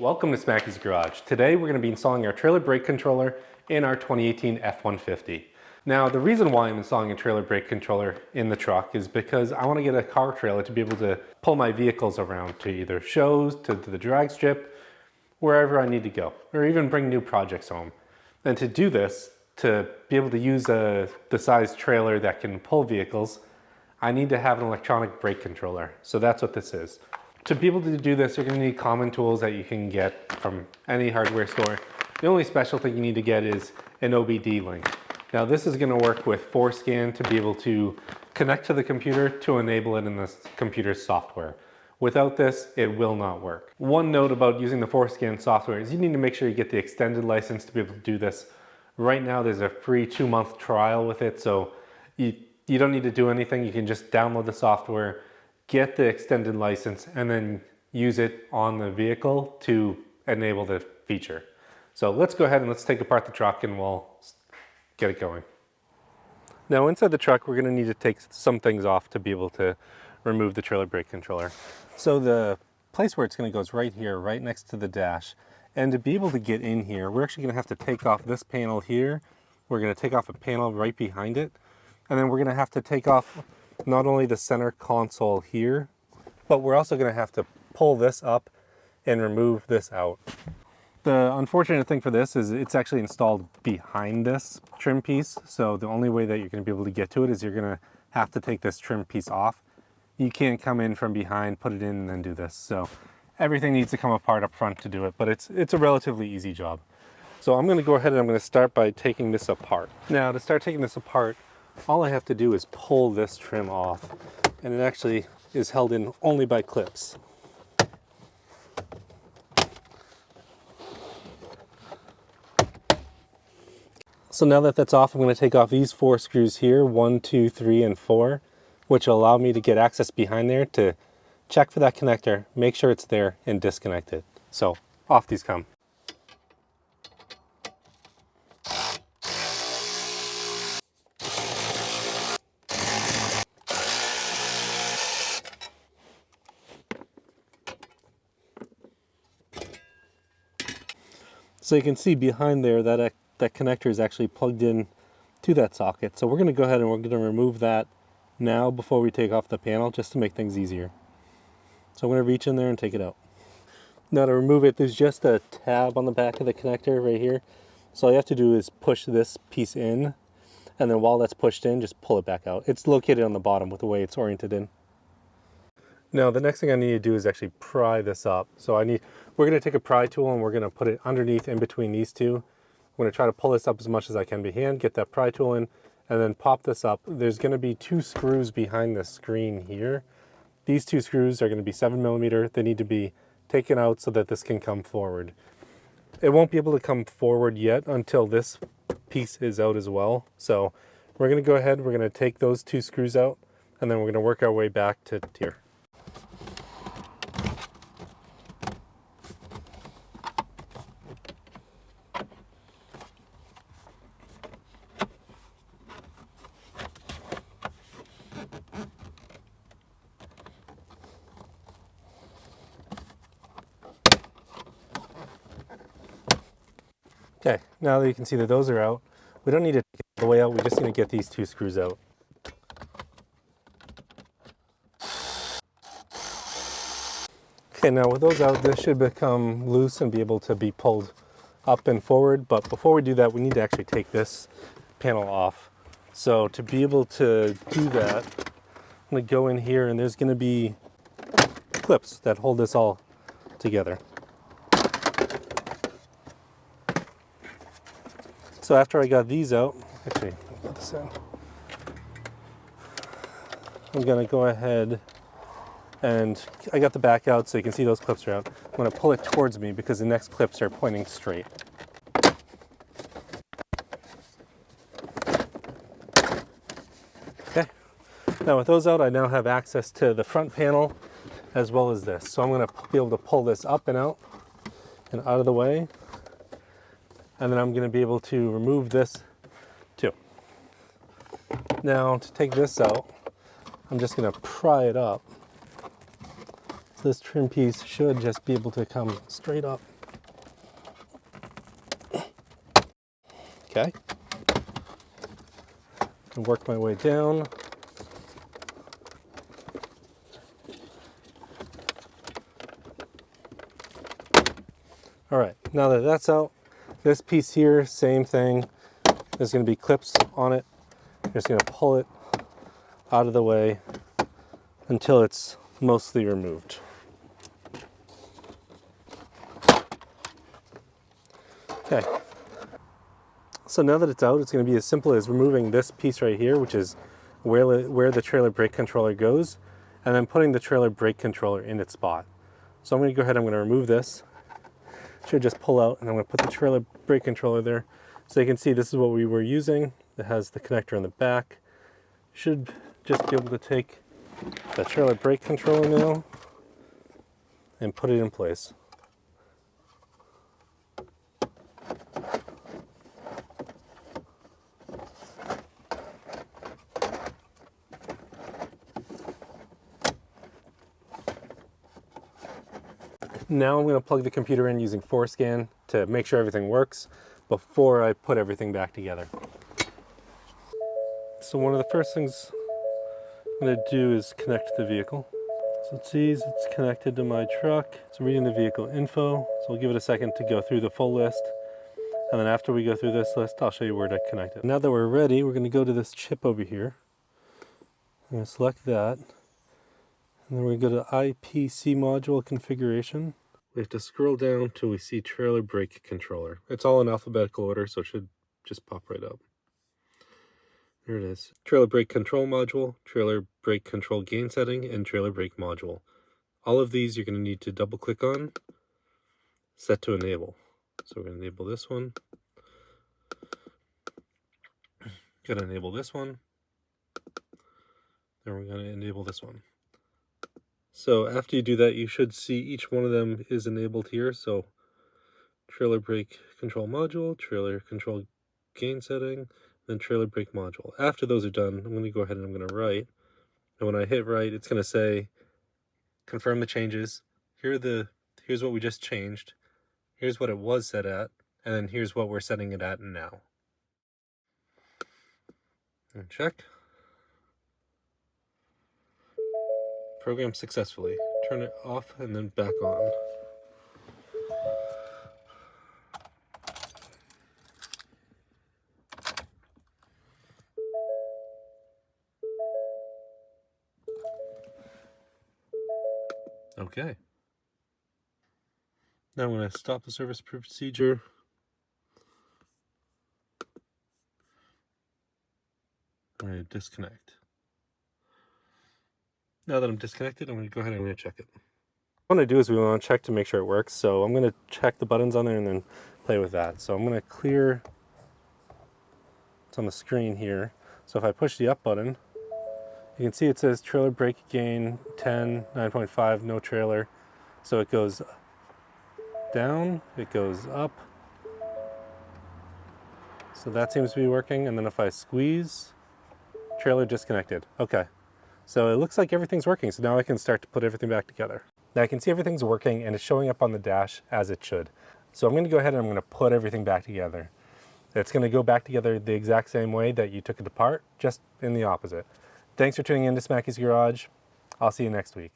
Welcome to Smacky's Garage. Today we're going to be installing our trailer brake controller in our 2018 F-150. Now the reason why I'm installing a trailer brake controller in the truck is because I want to get a car trailer to be able to pull my vehicles around to either shows, to the drag strip, wherever I need to go, or even bring new projects home. And to do this, to be able to use the size trailer that can pull vehicles, I need to have an electronic brake controller. So that's what this is. To be able to do this, you're going to need common tools that you can get from any hardware store. The only special thing you need to get is an OBD link. Now this is going to work with ForeScan to be able to connect to the computer to enable it in the computer's software. Without this, it will not work. One note about using the ForeScan software is you need to make sure you get the extended license to be able to do this. Right now there's a free 2-month trial with it, so you don't need to do anything. You can just download the software, get the extended license, and then use it on the vehicle to enable the feature. So let's go ahead and let's take apart the truck and we'll get it going. Now inside the truck we're going to need to take some things off to be able to remove the trailer brake controller. So the place where it's going to go is right here, right next to the dash. And to be able to get in here, we're actually going to have to take off this panel here. We're going to take off a panel right behind it. And then we're going to have to take off not only the center console here, but we're also going to have to pull this up and remove this out. The unfortunate thing for this is it's actually installed behind this trim piece, so the only way that you're going to be able to get to it is you're going to have to take this trim piece off. You can't come in from behind, put it in, and then do this. So everything needs to come apart up front to do it, but it's a relatively easy job. So I'm going to go ahead and I'm going to start by taking this apart. Now to start taking this apart, all I have to do is pull this trim off, and it actually is held in only by clips. So now that that's off, I'm going to take off these 4 screws here, 1, 2, 3, and 4, which will allow me to get access behind there to check for that connector, make sure it's there, and disconnect it. So off these come. So you can see behind there that connector is actually plugged in to that socket. So we're going to go ahead and we're going to remove that now before we take off the panel, just to make things easier. So I'm going to reach in there and take it out. Now to remove it, there's just a tab on the back of the connector right here. So all you have to do is push this piece in, and then while that's pushed in, just pull it back out. It's located on the bottom with the way it's oriented in. Now the next thing I need to do is actually pry this up. So we're going to take a pry tool and we're going to put it underneath in between these two. I'm going to try to pull this up as much as I can by hand, get that pry tool in, and then pop this up. There's going to be 2 screws behind the screen here. These 2 screws are going to be 7mm. They need to be taken out so that this can come forward. It won't be able to come forward yet until this piece is out as well. So we're going to go ahead, we're going to take those 2 screws out, and then we're going to work our way back to here. Okay, now that you can see that those are out, we don't need to take it all the way out, we're just going to get these 2 screws out. Okay, now with those out, this should become loose and be able to be pulled up and forward, but before we do that, we need to actually take this panel off. So to be able to do that, I'm going to go in here and there's going to be clips that hold this all together. So after I got these out, actually, put this in. I'm going to go ahead and I got the back out so you can see those clips are out. I'm going to pull it towards me because the next clips are pointing straight. Okay, now with those out, I now have access to the front panel as well as this. So I'm going to be able to pull this up and out of the way. And then I'm going to be able to remove this too. Now to take this out, I'm just going to pry it up this trim piece should just be able to come straight up. Okay. And work my way down. All right, now that that's out, this piece here, same thing. There's going to be clips on it. I'm just going to pull it out of the way until it's mostly removed. Okay. So now that it's out, it's going to be as simple as removing this piece right here, which is where the trailer brake controller goes, and then putting the trailer brake controller in its spot. So I'm going to go ahead, I'm going to remove this. Should just pull out, and I'm going to put the trailer brake controller there. So you can see this is what we were using. It has the connector in the back. Should just be able to take the trailer brake controller now and put it in place. Now I'm going to plug the computer in using ForeScan to make sure everything works before I put everything back together. So one of the first things I'm going to do is connect the vehicle. So it sees it's connected to my truck. It's reading the vehicle info. So we'll give it a second to go through the full list. And then after we go through this list, I'll show you where to connect it. Now that we're ready, we're going to go to this chip over here. I'm going to select that. And then we go to IPC module configuration. We have to scroll down till we see trailer brake controller. It's all in alphabetical order, so it should just pop right up. There it is. Trailer brake control module, trailer brake control gain setting, and trailer brake module. All of these you're going to need to double click on, set to enable. So we're going to enable this one. Going to enable this one. Then we're going to enable this one. So after you do that, you should see each one of them is enabled here. So trailer brake control module, trailer control gain setting, then trailer brake module. After those are done, I'm going to go ahead and I'm going to write. And when I hit write, it's going to say, confirm the changes. Here's what we just changed. Here's what it was set at. And then here's what we're setting it at now. And check. Program successfully. Turn it off and then back on. Okay. Now I'm going to stop the service procedure. I'm going to disconnect. Now that I'm disconnected, I'm going to go ahead and I'm going to check it. What I want to do is we want to check to make sure it works. So I'm going to check the buttons on there and then play with that. So I'm going to clear what's on the screen here. So if I push the up button, you can see it says trailer brake gain 10, 9.5, no trailer. So it goes down, it goes up. So that seems to be working. And then if I squeeze, trailer disconnected. Okay. So it looks like everything's working. So now I can start to put everything back together. Now I can see everything's working and it's showing up on the dash as it should. So I'm going to go ahead and I'm going to put everything back together. It's going to go back together the exact same way that you took it apart, just in the opposite. Thanks for tuning in to Smaky's Garage. I'll see you next week.